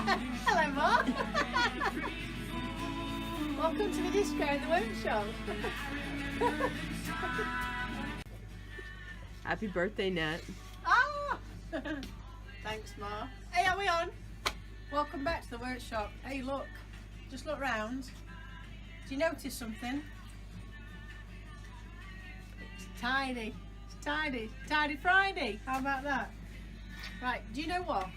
Hello, Mark. Welcome to the disco in the workshop. Happy birthday, Nat. Ah! Thanks, Ma. Hey, are we on? Welcome back to the workshop. Hey, look. Just look round. Do you notice something? It's tidy. It's tidy. Tidy Friday. How about that? Right, do you know what?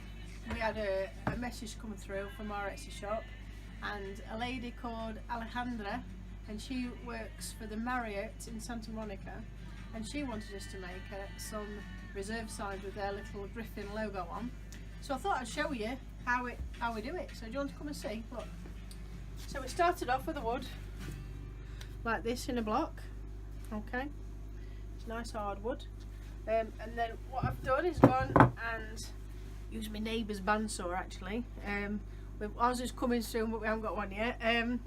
We had a message come through from our Etsy shop, and a lady called Alejandra, and she works for the Marriott in Santa Monica, and she wanted us to make some reserve signs with their little Griffin logo on. So I thought I'd show you how we do it. So do you want to come and see? Look. So we started off with the wood like this in a block. Okay, it's nice hard wood. And then what I've done is gone and used my neighbour's bandsaw actually. Ours is coming soon, but we haven't got one yet. And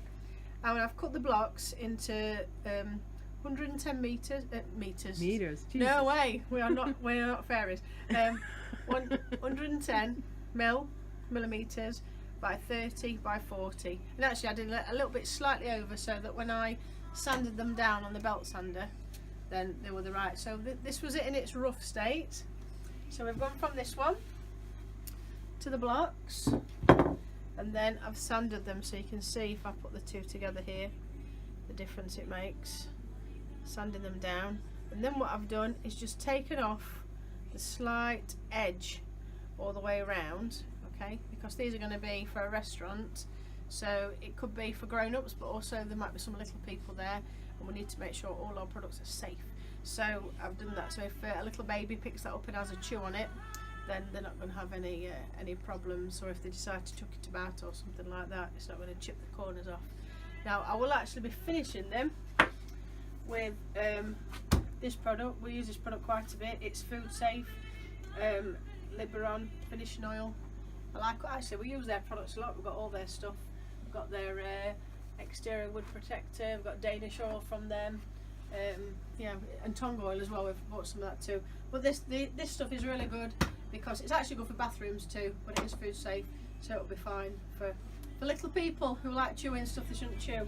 I've cut the blocks into 110 meters. Meters. Jesus. No way. We're not fairies. 110 millimeters by 30 by 40. And actually, I did a little bit slightly over so that when I sanded them down on the belt sander, then they were the right. So this was it in its rough state. So we've gone from this one to the blocks, and then I've sanded them so you can see if I put the two together here the difference it makes, sanding them down. And then what I've done is just taken off the slight edge all the way around, okay, because these are going to be for a restaurant, so it could be for grown-ups, but also there might be some little people there, and we need to make sure all our products are safe. So I've done that, so if a little baby picks that up and has a chew on it, then they're not going to have any problems, or if they decide to chuck it about or something like that, it's not going to chip the corners off. Now I will actually be finishing them with this product. We use this product quite a bit. It's food safe, Liberon Finishing Oil. Actually we use their products a lot. We've got all their stuff. We've got their exterior wood protector, we've got Danish oil from them, yeah, and tongue oil as well. We've bought some of that too. But this stuff is really good because it's actually good for bathrooms too, but it is food safe, so it'll be fine for little people who like chewing stuff they shouldn't chew.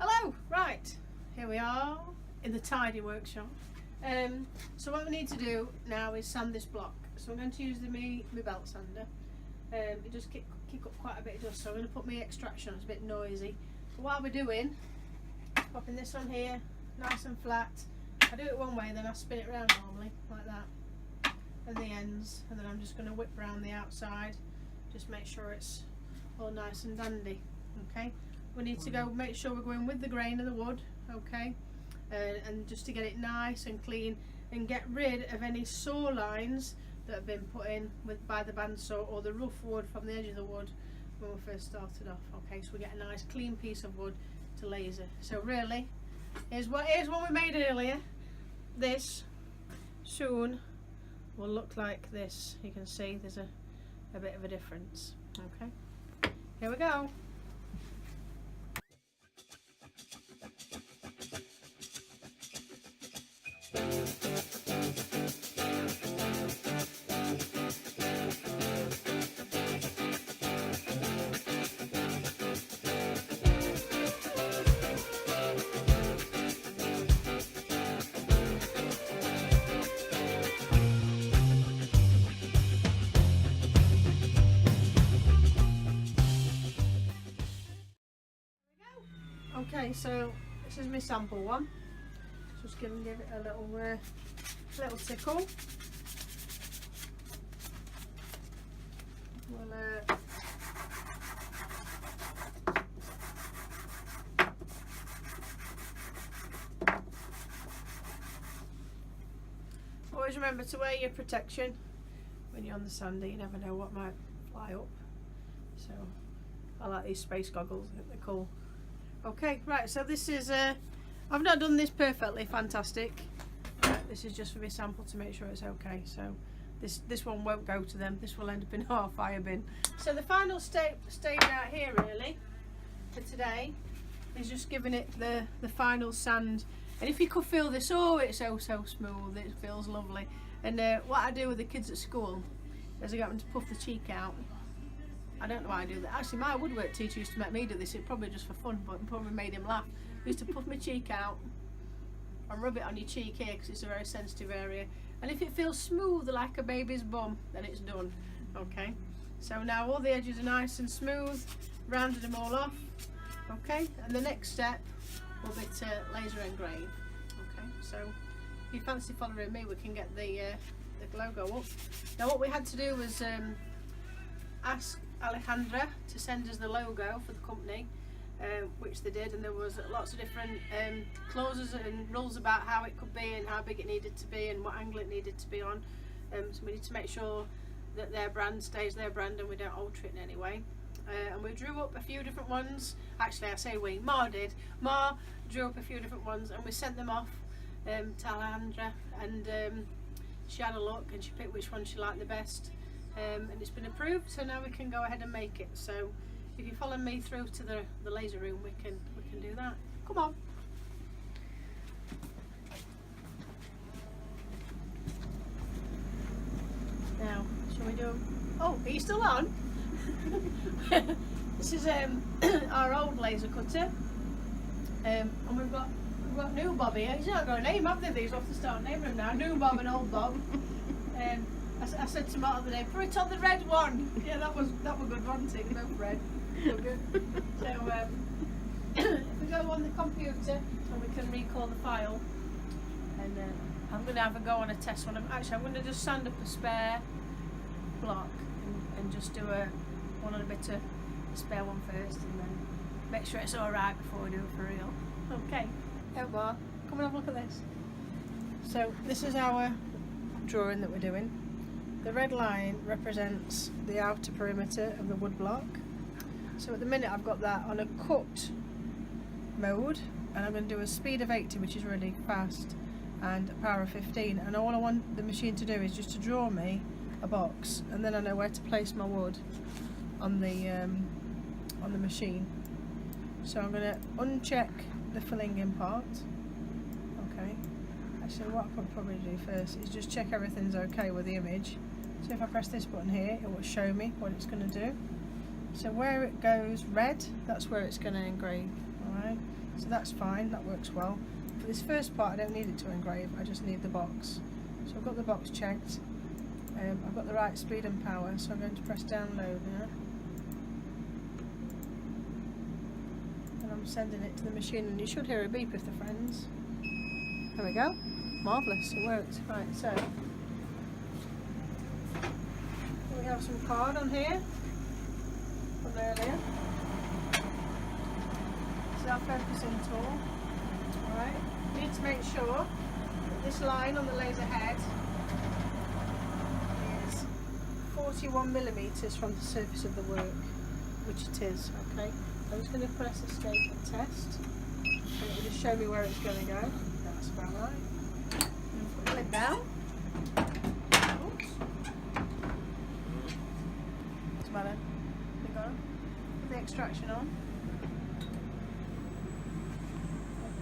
Hello, right, here we are in the tidy workshop. So what we need to do now is sand this block. So I'm going to use my belt sander. It does kick up quite a bit of dust, so I'm going to put my extraction on. It's a bit noisy. But what I'll be doing, popping this on here, nice and flat. I do it one way, then I spin it around normally, like that, and the ends, and then I'm just going to whip around the outside, just make sure it's all nice and dandy. Okay, we need to go make sure we're going with the grain of the wood, okay, and just to get it nice and clean and get rid of any saw lines that have been put in by the bandsaw or the rough wood from the edge of the wood when we first started off. Okay, so we get a nice clean piece of wood to laser. So really, here's one we made earlier. This soon will look like this. You can see there's a bit of a difference. Okay, here we go. Okay, so this is my sample one. Just give it a little tickle. We'll always remember to wear your protection when you're on the sander. You never know what might fly up. So I like these space goggles. I think they're cool. Okay, right, so this is I've not done this perfectly fantastic. This is just for my sample to make sure it's okay. So this one won't go to them. This will end up in our fire bin. So the final stage out here really for today is just giving it the final sand. And if you could feel this, oh, it's so smooth, it feels lovely. And what I do with the kids at school as I got them to puff the cheek out. I don't know why I do that. Actually, my woodwork teacher used to make me do this. It probably just for fun, but it probably made him laugh. He used to puff my cheek out and rub it on your cheek here because it's a very sensitive area. And if it feels smooth like a baby's bum, then it's done. Okay. So now all the edges are nice and smooth. Rounded them all off. Okay. And the next step will be to laser engrave. Okay. So if you fancy following me, we can get the logo up. Now what we had to do was ask Alejandra to send us the logo for the company, which they did, and there was lots of different clauses and rules about how it could be and how big it needed to be and what angle it needed to be on. So we need to make sure that their brand stays their brand and we don't alter it in any way. And we drew up a few different ones. Actually, I say we, Ma did. Ma drew up a few different ones and we sent them off to Alejandra, and she had a look and she picked which one she liked the best. And it's been approved, so now we can go ahead and make it. So if you follow me through to the laser room, we can do that. Come on. Now, shall we do? Oh, are you still on? This is our old laser cutter, and we've got new Bob here. He's not got a name, have they? These off to start naming him now. New Bob and old Bob. I said to Matt the other day, put it on the red one. Yeah, that was good, wasn't it? No red. So good. So if we go on the computer and we can recall the file, and I'm going to have a go on a test one. Actually, I'm going to just sand up a spare block and just do one on a bit of a spare one first, and then make sure it's all right before we do it for real. Okay. Come and have a look at this. So this is our drawing that we're doing. The red line represents the outer perimeter of the wood block. So at the minute I've got that on a cut mode, and I'm going to do a speed of 80, which is really fast, and a power of 15, and all I want the machine to do is just to draw me a box, and then I know where to place my wood on the machine. So I'm going to uncheck the filling in part. Okay. Actually, what I could probably do first is just check everything's okay with the image. So if I press this button here, it will show me what it's going to do. So where it goes red, that's where it's going to engrave. Alright, so that's fine, that works well. For this first part, I don't need it to engrave, I just need the box. So I've got the box checked. I've got the right speed and power, so I'm going to press download now. And I'm sending it to the machine, and you should hear a beep if the friends. There we go. Marvellous, it works. Right, so we have some card on here from earlier. This is our focusing tool. Alright, we need to make sure that this line on the laser head is 41mm from the surface of the work, which it is. Okay, I'm just going to press escape and test, and it will just show me where it's going to go. That's about right. And put the lid down. Oops. What's the matter? Lid on. Put the extraction on.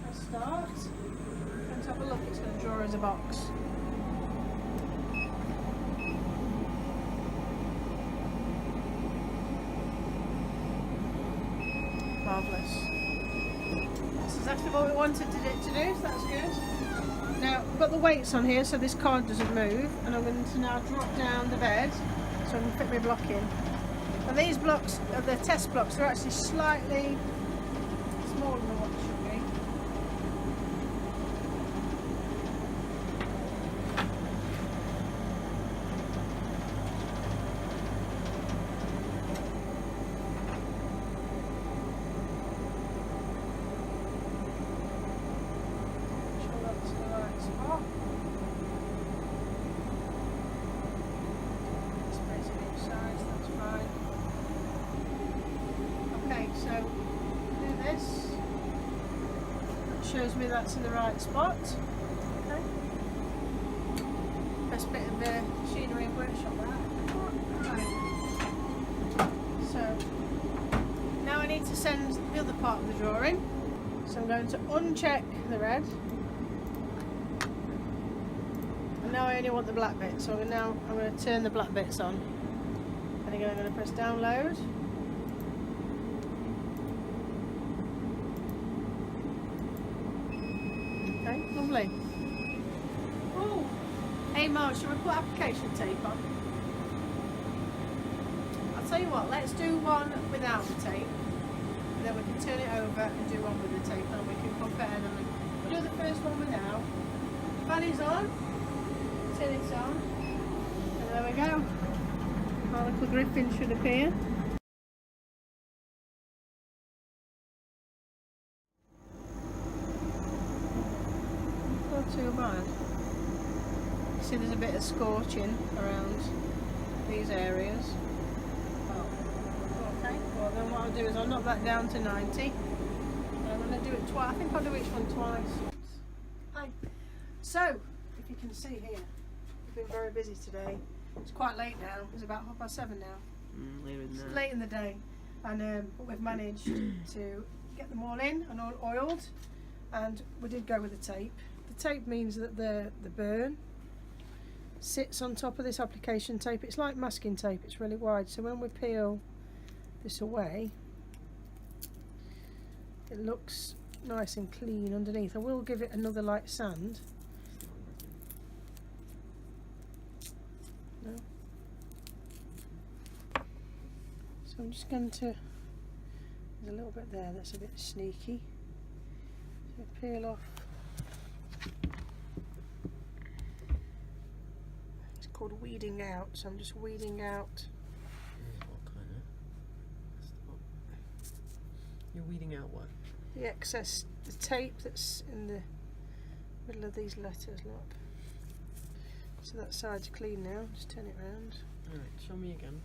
Press start. Let's have a look. It's going to draw as a box. Marvellous. That's exactly what we wanted it to do, so that's good. Now, I've got the weights on here so this card doesn't move, and I'm going to now drop down the bed so I can fit my block in. And these blocks, the test blocks, they're actually slightly smaller than what they should be. Shows me that's in the right spot. Okay. Best bit of the machinery and workshop that. Right. So now I need to send the other part of the drawing. So I'm going to uncheck the red. And now I only want the black bit, so I'm going to turn the black bits on. And again, I'm going to press download. Okay, lovely. Oh, hey Mark, shall we put application tape on? I'll tell you what, let's do one without the tape. And then we can turn it over and do one with the tape, and we can compare them. We'll do the first one without. Fanny's on. Turn it on. And there we go. Our little griffin should appear. Not too bad. You see there's a bit of scorching around these areas. Okay, well then what I'll do is I'll knock that down to 90. And I'm going to do it twice. I think I'll do each one twice. Hi. So, if you can see here, we've been very busy today. It's quite late now. It's about 7:30 now. Later than that. It's late in the day, and but we've managed to get them all in and all oiled, and we did go with the tape. The tape means that the burn sits on top of this application tape. It's like masking tape. It's really wide, so when we peel this away, it looks nice and clean underneath. I will give it another light sand. No. So I'm just going to, there's a little bit there that's a bit sneaky. So peel off. It's called weeding out, so I'm just weeding out. You're weeding out what? The excess, the tape that's in the middle of these letters, look. So that side's clean now, just turn it round. Alright, show me again.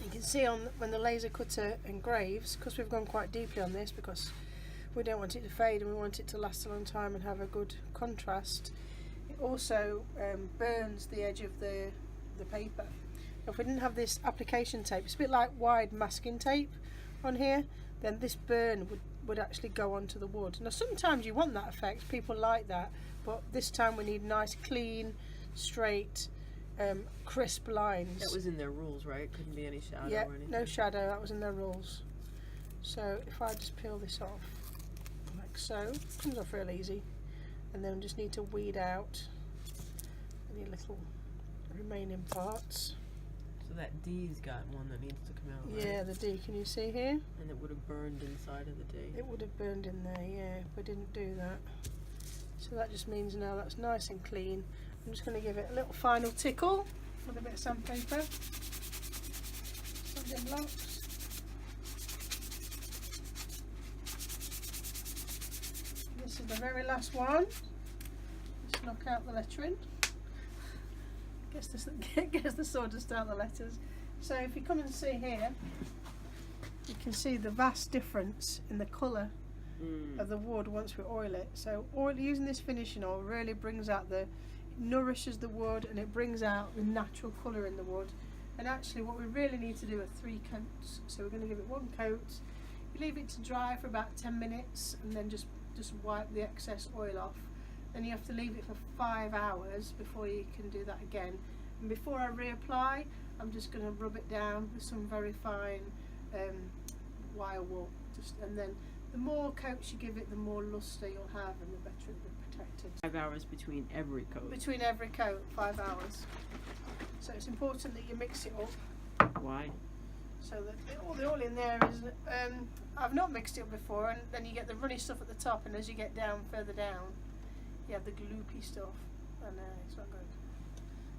You can see on when the laser cutter engraves, because we've gone quite deeply on this because we don't want it to fade and we want it to last a long time and have a good contrast, it also burns the edge of the paper. If we didn't have this application tape, it's a bit like wide masking tape on here, then this burn would actually go onto the wood. Now sometimes you want that effect, people like that, but this time we need nice, clean, straight, crisp lines. That was in their rules, right? Couldn't be any shadow Yeah, or anything? no shadow, that was in their rules. So if I just peel this off, like so, it comes off real easy, and then we just need to weed out any little remaining parts. So that D's got one that needs to come out, right? Yeah, the D, can you see here? And it would have burned inside of the D. It would have burned in there, yeah, if we didn't do that. So that just means now that's nice and clean. I'm just going to give it a little final tickle with a bit of sandpaper. Sanding blocks. This is the very last one. Just knock out the lettering. Guess the sawdust out the letters. So if you come and see here, you can see the vast difference in the colour of the wood once we oil it. So using this finishing oil really brings out it nourishes the wood, and it brings out the natural colour in the wood. And actually what we really need to do are 3 coats. So we're going to give it 1 coat. You leave it to dry for about 10 minutes and then just wipe the excess oil off. Then you have to leave it for 5 hours before you can do that again. And before I reapply, I'm just going to rub it down with some very fine wire wool. And then the more coats you give it, the more lustre you'll have, and the better it will be protected. 5 hours between every coat. Between every coat, 5 hours. So it's important that you mix it up. Why? So that all the oil in there is, I've not mixed it up before, and then you get the runny stuff at the top, and as you get down further down, you have the gloopy stuff, and it's not good.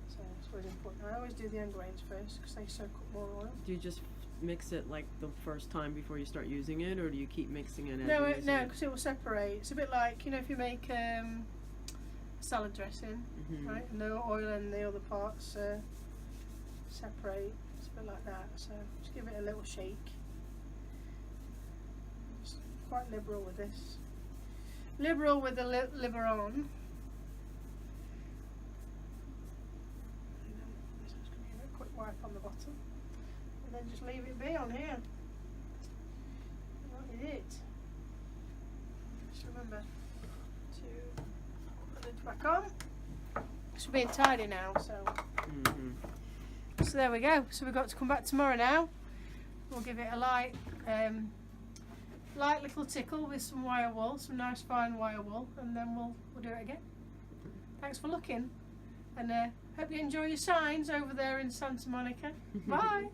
So it's really important. I always do the end grains first because they soak up more oil. Do you just mix it like the first time before you start using it, or do you keep mixing it as No, you're using no, it? because it will separate. It's a bit like, you know, if you make salad dressing, right, and the oil and the other parts separate. It's a bit like that. So just give it a little shake. Just quite liberal with this. Liberal with the Liberon. And then just going to give it a quick wipe on the bottom, and then just leave it be on here. That is it. Just remember to put the lid back on. It's being tidy now, so. Mm-hmm. So there we go. So we've got to come back tomorrow now. We'll give it a light little tickle with some wire wool, some nice fine wire wool, and then we'll do it again. Thanks for looking, and hope you enjoy your signs over there in Santa Monica. Bye.